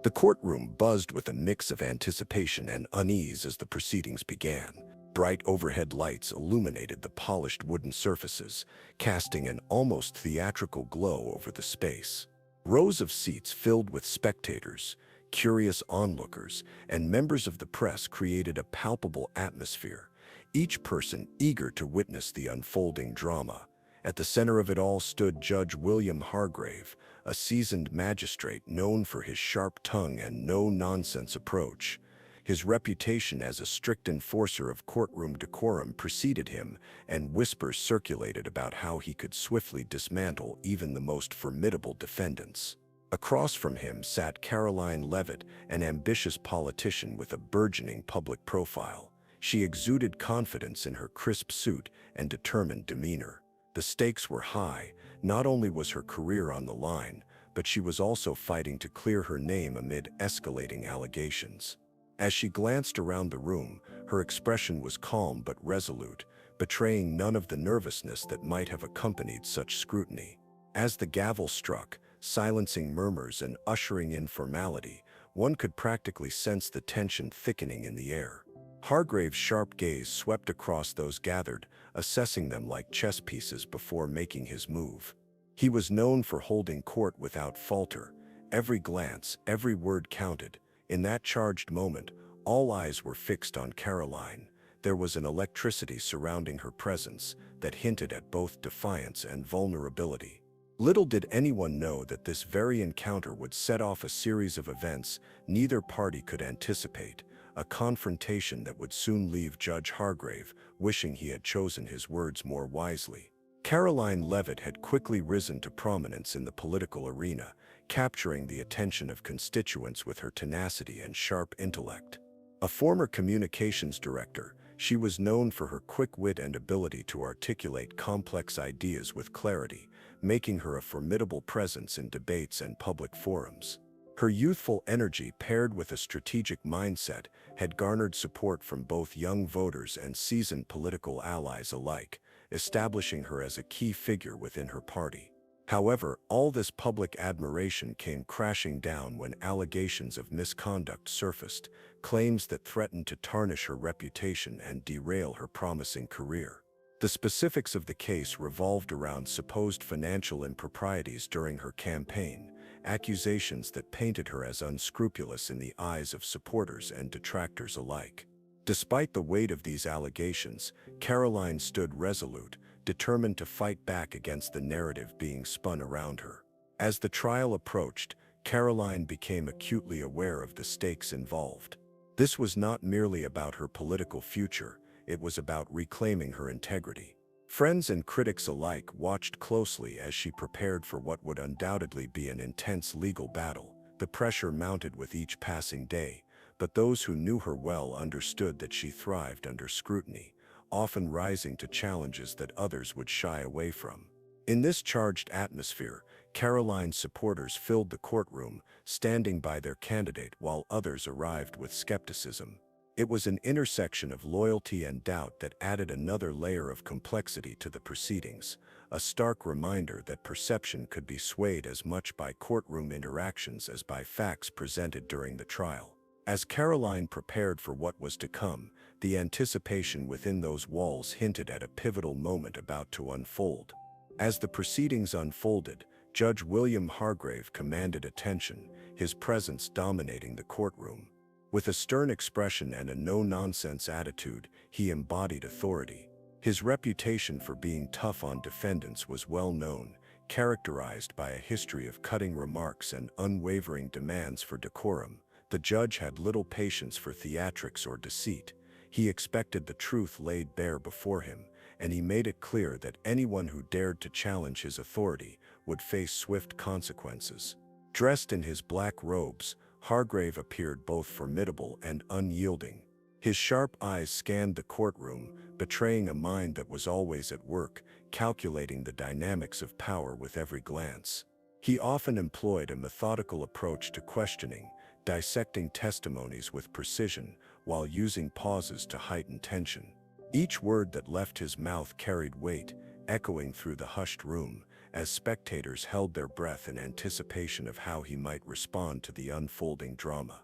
The courtroom buzzed with a mix of anticipation and unease as the proceedings began. Bright overhead lights illuminated the polished wooden surfaces, casting an almost theatrical glow over the space. Rows of seats filled with spectators, curious onlookers, and members of the press created a palpable atmosphere, each person eager to witness the unfolding drama. At the center of it all stood Judge William Hargrave, a seasoned magistrate known for his sharp tongue and no-nonsense approach. His reputation as a strict enforcer of courtroom decorum preceded him, and whispers circulated about how he could swiftly dismantle even the most formidable defendants. Across from him sat Karoline Leavitt, an ambitious politician with a burgeoning public profile. She exuded confidence in her crisp suit and determined demeanor. The stakes were high. Not only was her career on the line, but she was also fighting to clear her name amid escalating allegations. As she glanced around the room, her expression was calm but resolute, betraying none of the nervousness that might have accompanied such scrutiny. As the gavel struck, silencing murmurs and ushering in formality, one could practically sense the tension thickening in the air. Hargrave's sharp gaze swept across those gathered, assessing them like chess pieces before making his move. He was known for holding court without falter. Every glance, every word counted. In that charged moment, all eyes were fixed on Karoline. There was an electricity surrounding her presence that hinted at both defiance and vulnerability. Little did anyone know that this very encounter would set off a series of events neither party could anticipate, a confrontation that would soon leave Judge Hargrave wishing he had chosen his words more wisely. Karoline Leavitt had quickly risen to prominence in the political arena, capturing the attention of constituents with her tenacity and sharp intellect. A former communications director, she was known for her quick wit and ability to articulate complex ideas with clarity, making her a formidable presence in debates and public forums. Her youthful energy paired with a strategic mindset had garnered support from both young voters and seasoned political allies alike, establishing her as a key figure within her party. However, all this public admiration came crashing down when allegations of misconduct surfaced, claims that threatened to tarnish her reputation and derail her promising career. The specifics of the case revolved around supposed financial improprieties during her campaign, accusations that painted her as unscrupulous in the eyes of supporters and detractors alike. Despite the weight of these allegations, Karoline stood resolute, determined to fight back against the narrative being spun around her. As the trial approached, Karoline became acutely aware of the stakes involved. This was not merely about her political future, it was about reclaiming her integrity. Friends and critics alike watched closely as she prepared for what would undoubtedly be an intense legal battle. The pressure mounted with each passing day, but those who knew her well understood that she thrived under scrutiny, often rising to challenges that others would shy away from. In this charged atmosphere, Karoline's supporters filled the courtroom, standing by their candidate while others arrived with skepticism. It was an intersection of loyalty and doubt that added another layer of complexity to the proceedings, a stark reminder that perception could be swayed as much by courtroom interactions as by facts presented during the trial. As Karoline prepared for what was to come, the anticipation within those walls hinted at a pivotal moment about to unfold. As the proceedings unfolded, Judge William Hargrave commanded attention, his presence dominating the courtroom. With a stern expression and a no-nonsense attitude, he embodied authority. His reputation for being tough on defendants was well known, characterized by a history of cutting remarks and unwavering demands for decorum. The judge had little patience for theatrics or deceit. He expected the truth laid bare before him, and he made it clear that anyone who dared to challenge his authority would face swift consequences. Dressed in his black robes, Hargrave appeared both formidable and unyielding. His sharp eyes scanned the courtroom, betraying a mind that was always at work, calculating the dynamics of power with every glance. He often employed a methodical approach to questioning, dissecting testimonies with precision while using pauses to heighten tension. Each word that left his mouth carried weight, echoing through the hushed room, as spectators held their breath in anticipation of how he might respond to the unfolding drama.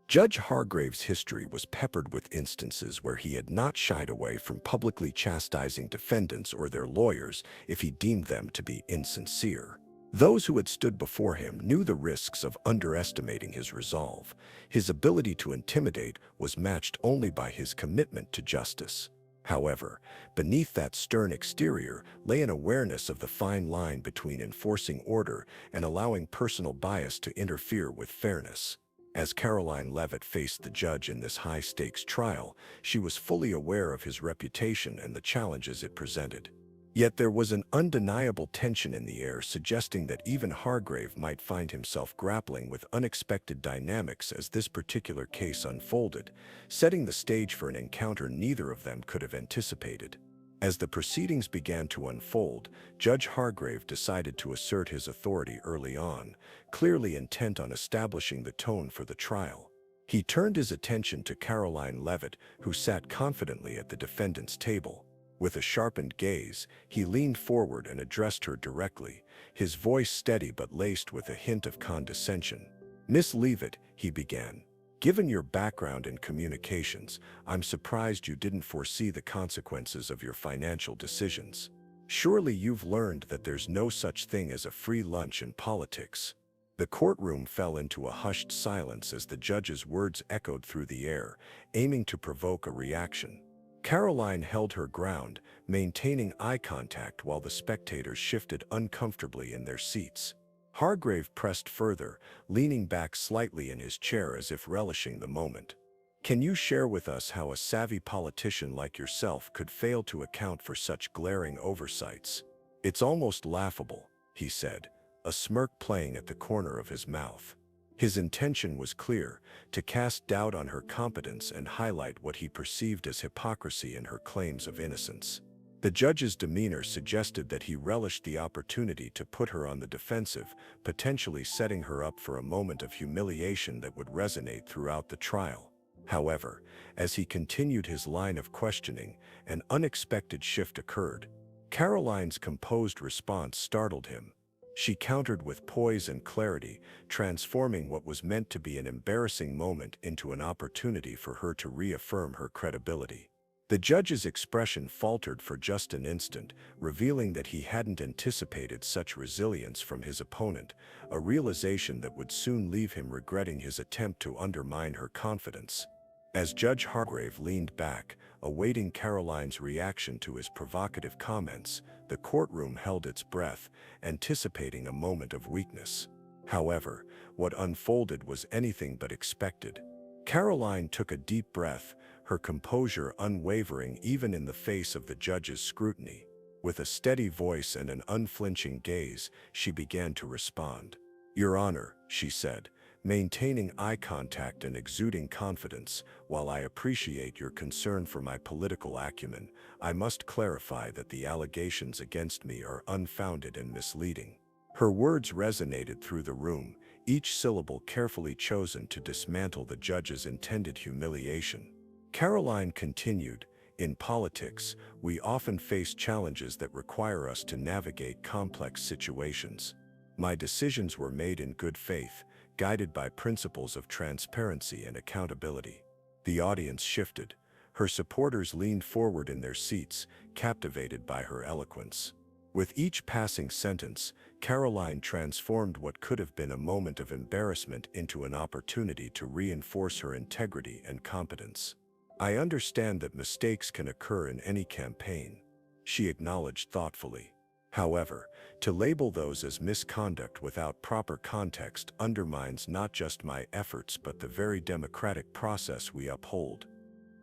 Judge Hargrave's history was peppered with instances where he had not shied away from publicly chastising defendants or their lawyers if he deemed them to be insincere. Those who had stood before him knew the risks of underestimating his resolve. His ability to intimidate was matched only by his commitment to justice. However, beneath that stern exterior lay an awareness of the fine line between enforcing order and allowing personal bias to interfere with fairness. As Karoline Leavitt faced the judge in this high-stakes trial, she was fully aware of his reputation and the challenges it presented. Yet there was an undeniable tension in the air, suggesting that even Hargrave might find himself grappling with unexpected dynamics as this particular case unfolded, setting the stage for an encounter neither of them could have anticipated. As the proceedings began to unfold, Judge Hargrave decided to assert his authority early on, clearly intent on establishing the tone for the trial. He turned his attention to Karoline Leavitt, who sat confidently at the defendant's table. With a sharpened gaze, he leaned forward and addressed her directly, his voice steady but laced with a hint of condescension. "Miss Leavitt," he began, "given your background in communications, I'm surprised you didn't foresee the consequences of your financial decisions. Surely you've learned that there's no such thing as a free lunch in politics." The courtroom fell into a hushed silence as the judge's words echoed through the air, aiming to provoke a reaction. Karoline held her ground, maintaining eye contact while the spectators shifted uncomfortably in their seats. Hargrave pressed further, leaning back slightly in his chair as if relishing the moment. "Can you share with us how a savvy politician like yourself could fail to account for such glaring oversights? It's almost laughable," he said, a smirk playing at the corner of his mouth. His intention was clear, to cast doubt on her competence and highlight what he perceived as hypocrisy in her claims of innocence. The judge's demeanor suggested that he relished the opportunity to put her on the defensive, potentially setting her up for a moment of humiliation that would resonate throughout the trial. However, as he continued his line of questioning, an unexpected shift occurred. Karoline's composed response startled him. She countered with poise and clarity, transforming what was meant to be an embarrassing moment into an opportunity for her to reaffirm her credibility. The judge's expression faltered for just an instant, revealing that he hadn't anticipated such resilience from his opponent, a realization that would soon leave him regretting his attempt to undermine her confidence. As Judge Hargrave leaned back, awaiting Karoline's reaction to his provocative comments, the courtroom held its breath, anticipating a moment of weakness. However, what unfolded was anything but expected. Karoline took a deep breath, her composure unwavering even in the face of the judge's scrutiny. With a steady voice and an unflinching gaze, she began to respond. "Your Honor," she said, maintaining eye contact and exuding confidence, "while I appreciate your concern for my political acumen, I must clarify that the allegations against me are unfounded and misleading." Her words resonated through the room, each syllable carefully chosen to dismantle the judge's intended humiliation. Karoline continued, "In politics, we often face challenges that require us to navigate complex situations. My decisions were made in good faith, guided by principles of transparency and accountability." The audience shifted. Her supporters leaned forward in their seats, captivated by her eloquence. With each passing sentence, Karoline transformed what could have been a moment of embarrassment into an opportunity to reinforce her integrity and competence. "I understand that mistakes can occur in any campaign," she acknowledged thoughtfully. "However, to label those as misconduct without proper context undermines not just my efforts but the very democratic process we uphold."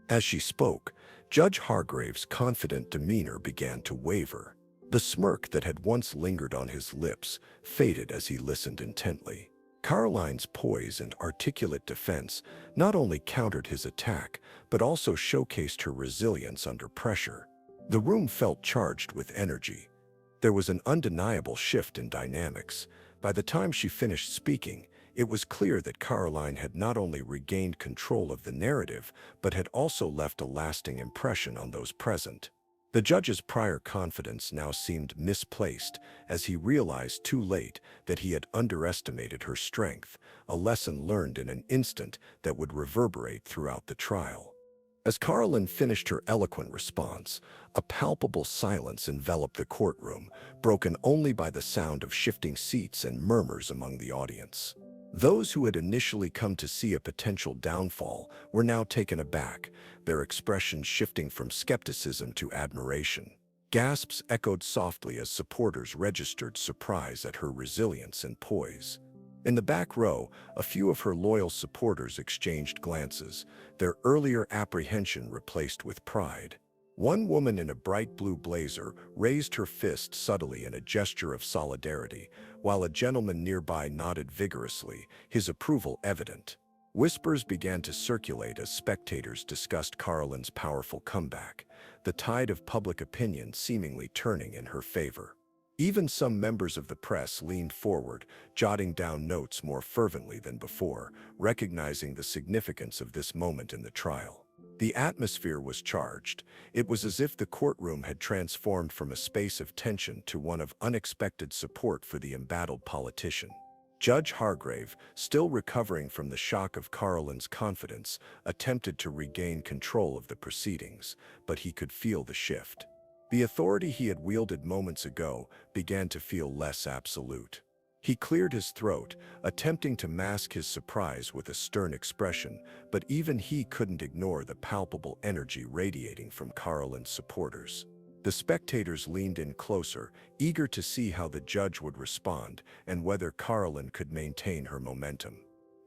As she spoke, Judge Hargrave's confident demeanor began to waver. The smirk that had once lingered on his lips faded as he listened intently. Karoline's poise and articulate defense not only countered his attack, but also showcased her resilience under pressure. The room felt charged with energy. There was an undeniable shift in dynamics. By the time she finished speaking, it was clear that Karoline had not only regained control of the narrative, but had also left a lasting impression on those present. The judge's prior confidence now seemed misplaced as he realized too late that he had underestimated her strength, a lesson learned in an instant that would reverberate throughout the trial. As Caroline finished her eloquent response, a palpable silence enveloped the courtroom, broken only by the sound of shifting seats and murmurs among the audience. Those who had initially come to see a potential downfall were now taken aback, their expressions shifting from skepticism to admiration. Gasps echoed softly as supporters registered surprise at her resilience and poise. In the back row, a few of her loyal supporters exchanged glances, their earlier apprehension replaced with pride. One woman in a bright blue blazer raised her fist subtly in a gesture of solidarity, while a gentleman nearby nodded vigorously, his approval evident. Whispers began to circulate as spectators discussed Caroline's powerful comeback, the tide of public opinion seemingly turning in her favor. Even some members of the press leaned forward, jotting down notes more fervently than before, recognizing the significance of this moment in the trial. The atmosphere was charged. It was as if the courtroom had transformed from a space of tension to one of unexpected support for the embattled politician. Judge Hargrave, still recovering from the shock of Caroline's confidence, attempted to regain control of the proceedings, but he could feel the shift. The authority he had wielded moments ago began to feel less absolute. He cleared his throat, attempting to mask his surprise with a stern expression, but even he couldn't ignore the palpable energy radiating from Caroline's supporters. The spectators leaned in closer, eager to see how the judge would respond and whether Caroline could maintain her momentum.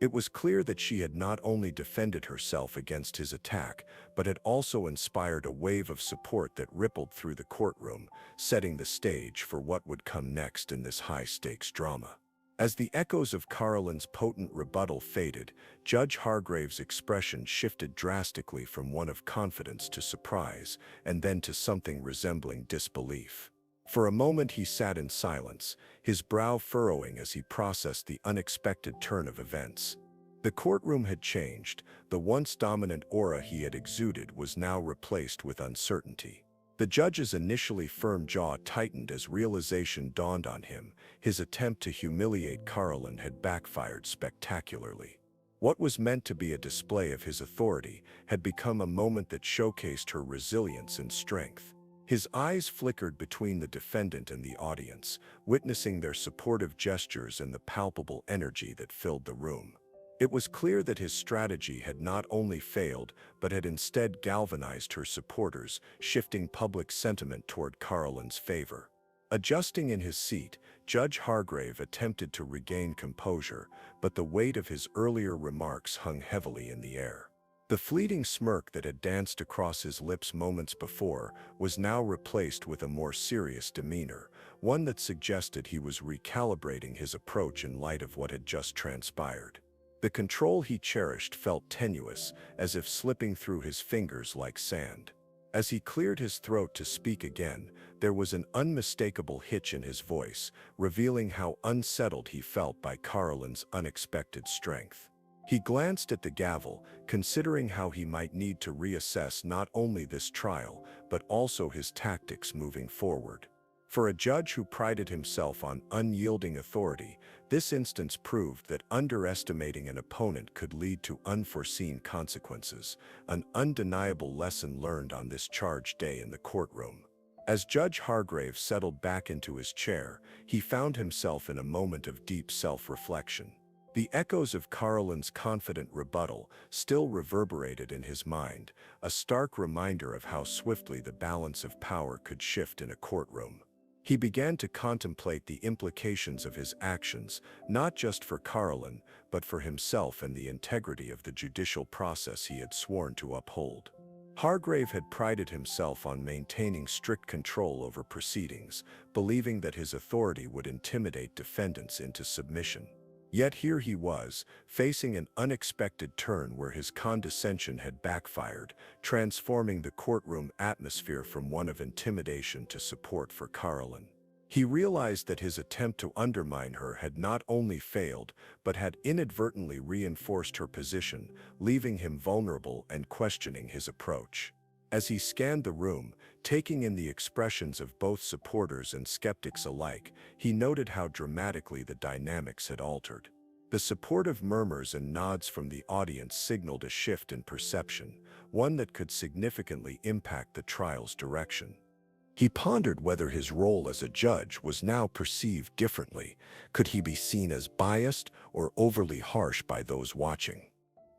It was clear that she had not only defended herself against his attack, but had also inspired a wave of support that rippled through the courtroom, setting the stage for what would come next in this high-stakes drama. As the echoes of Caroline's potent rebuttal faded, Judge Hargrave's expression shifted drastically from one of confidence to surprise, and then to something resembling disbelief. For a moment he sat in silence, his brow furrowing as he processed the unexpected turn of events. The courtroom had changed. The once dominant aura he had exuded was now replaced with uncertainty. The judge's initially firm jaw tightened as realization dawned on him. His attempt to humiliate Caroline had backfired spectacularly. What was meant to be a display of his authority had become a moment that showcased her resilience and strength. His eyes flickered between the defendant and the audience, witnessing their supportive gestures and the palpable energy that filled the room. It was clear that his strategy had not only failed, but had instead galvanized her supporters, shifting public sentiment toward Caroline's favor. Adjusting in his seat, Judge Hargrave attempted to regain composure, but the weight of his earlier remarks hung heavily in the air. The fleeting smirk that had danced across his lips moments before was now replaced with a more serious demeanor, one that suggested he was recalibrating his approach in light of what had just transpired. The control he cherished felt tenuous, as if slipping through his fingers like sand. As he cleared his throat to speak again, there was an unmistakable hitch in his voice, revealing how unsettled he felt by Caroline's unexpected strength. He glanced at the gavel, considering how he might need to reassess not only this trial, but also his tactics moving forward. For a judge who prided himself on unyielding authority, this instance proved that underestimating an opponent could lead to unforeseen consequences, an undeniable lesson learned on this charged day in the courtroom. As Judge Hargrave settled back into his chair, he found himself in a moment of deep self-reflection. The echoes of Caroline's confident rebuttal still reverberated in his mind, a stark reminder of how swiftly the balance of power could shift in a courtroom. He began to contemplate the implications of his actions, not just for Caroline, but for himself and the integrity of the judicial process he had sworn to uphold. Hargrave had prided himself on maintaining strict control over proceedings, believing that his authority would intimidate defendants into submission. Yet here he was, facing an unexpected turn where his condescension had backfired, transforming the courtroom atmosphere from one of intimidation to support for Caroline. He realized that his attempt to undermine her had not only failed, but had inadvertently reinforced her position, leaving him vulnerable and questioning his approach. As he scanned the room, taking in the expressions of both supporters and skeptics alike, he noted how dramatically the dynamics had altered. The supportive murmurs and nods from the audience signaled a shift in perception, one that could significantly impact the trial's direction. He pondered whether his role as a judge was now perceived differently. Could he be seen as biased or overly harsh by those watching?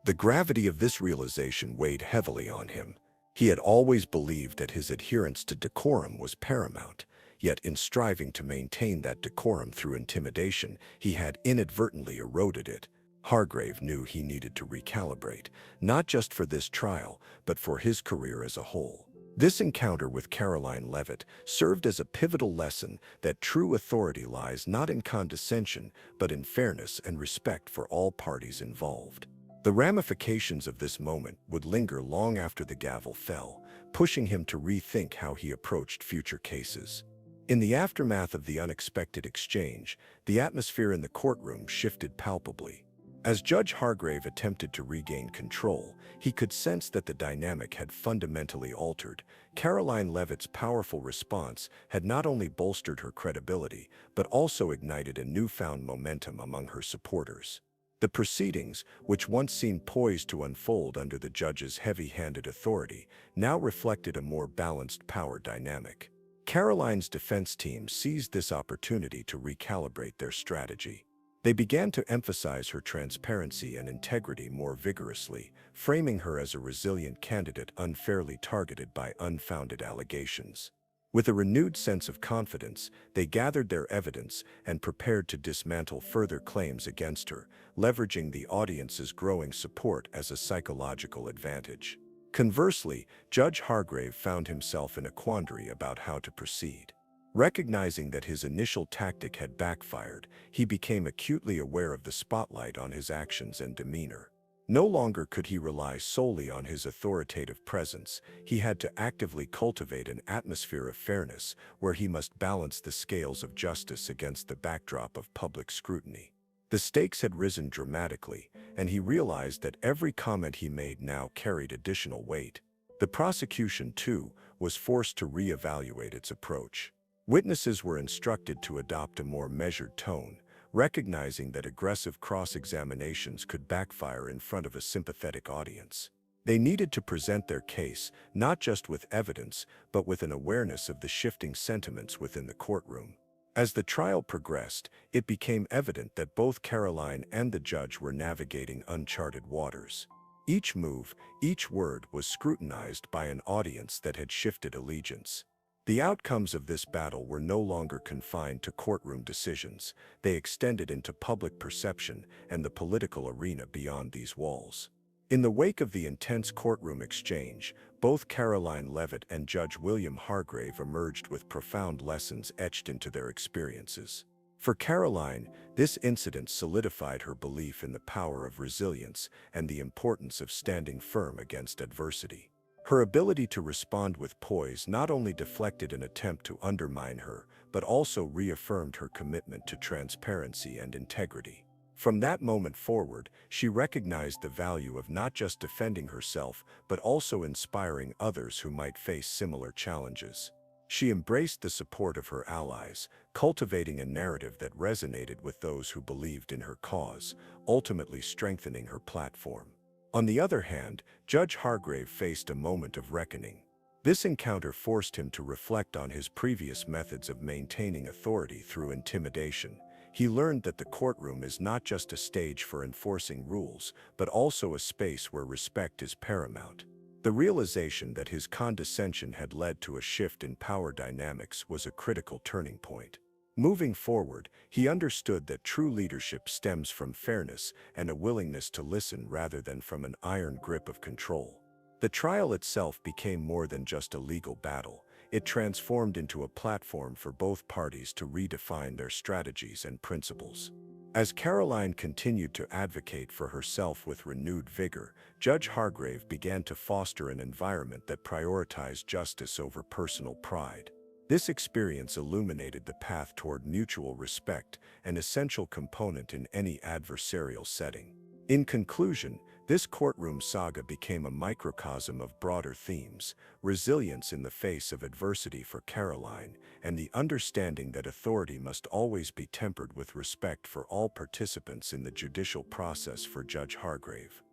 The gravity of this realization weighed heavily on him. He had always believed that his adherence to decorum was paramount, yet in striving to maintain that decorum through intimidation, he had inadvertently eroded it. Hargrave knew he needed to recalibrate, not just for this trial, but for his career as a whole. This encounter with Karoline Leavitt served as a pivotal lesson that true authority lies not in condescension, but in fairness and respect for all parties involved. The ramifications of this moment would linger long after the gavel fell, pushing him to rethink how he approached future cases. In the aftermath of the unexpected exchange, the atmosphere in the courtroom shifted palpably. As Judge Hargrave attempted to regain control, he could sense that the dynamic had fundamentally altered. Karoline Leavitt's powerful response had not only bolstered her credibility, but also ignited a newfound momentum among her supporters. The proceedings, which once seemed poised to unfold under the judge's heavy-handed authority, now reflected a more balanced power dynamic. Karoline's defense team seized this opportunity to recalibrate their strategy. They began to emphasize her transparency and integrity more vigorously, framing her as a resilient candidate unfairly targeted by unfounded allegations. With a renewed sense of confidence, they gathered their evidence and prepared to dismantle further claims against her, leveraging the audience's growing support as a psychological advantage. Conversely, Judge Hargrave found himself in a quandary about how to proceed. Recognizing that his initial tactic had backfired, he became acutely aware of the spotlight on his actions and demeanor. No longer could he rely solely on his authoritative presence. He had to actively cultivate an atmosphere of fairness where he must balance the scales of justice against the backdrop of public scrutiny. The stakes had risen dramatically, and he realized that every comment he made now carried additional weight. The prosecution, too, was forced to reevaluate its approach. Witnesses were instructed to adopt a more measured tone, recognizing that aggressive cross-examinations could backfire in front of a sympathetic audience. They needed to present their case not just with evidence, but with an awareness of the shifting sentiments within the courtroom. As the trial progressed, it became evident that both Karoline and the judge were navigating uncharted waters. Each move, each word was scrutinized by an audience that had shifted allegiance. The outcomes of this battle were no longer confined to courtroom decisions. They extended into public perception and the political arena beyond these walls. In the wake of the intense courtroom exchange, both Karoline Leavitt and Judge William Hargrave emerged with profound lessons etched into their experiences. For Karoline, this incident solidified her belief in the power of resilience and the importance of standing firm against adversity. Her ability to respond with poise not only deflected an attempt to undermine her, but also reaffirmed her commitment to transparency and integrity. From that moment forward, she recognized the value of not just defending herself, but also inspiring others who might face similar challenges. She embraced the support of her allies, cultivating a narrative that resonated with those who believed in her cause, ultimately strengthening her platform. On the other hand, Judge Hargrave faced a moment of reckoning. This encounter forced him to reflect on his previous methods of maintaining authority through intimidation. He learned that the courtroom is not just a stage for enforcing rules, but also a space where respect is paramount. The realization that his condescension had led to a shift in power dynamics was a critical turning point. Moving forward, he understood that true leadership stems from fairness and a willingness to listen rather than from an iron grip of control. The trial itself became more than just a legal battle. It transformed into a platform for both parties to redefine their strategies and principles. As Karoline continued to advocate for herself with renewed vigor, Judge Hargrave began to foster an environment that prioritized justice over personal pride. This experience illuminated the path toward mutual respect, an essential component in any adversarial setting. In conclusion, This courtroom saga became a microcosm of broader themes: resilience in the face of adversity for Caroline, and the understanding that authority must always be tempered with respect for all participants in the judicial process for Judge Hargrave.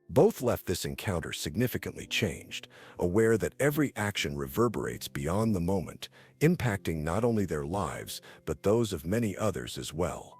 Both left this encounter significantly changed, aware that every action reverberates beyond the moment, impacting not only their lives, but those of many others as well.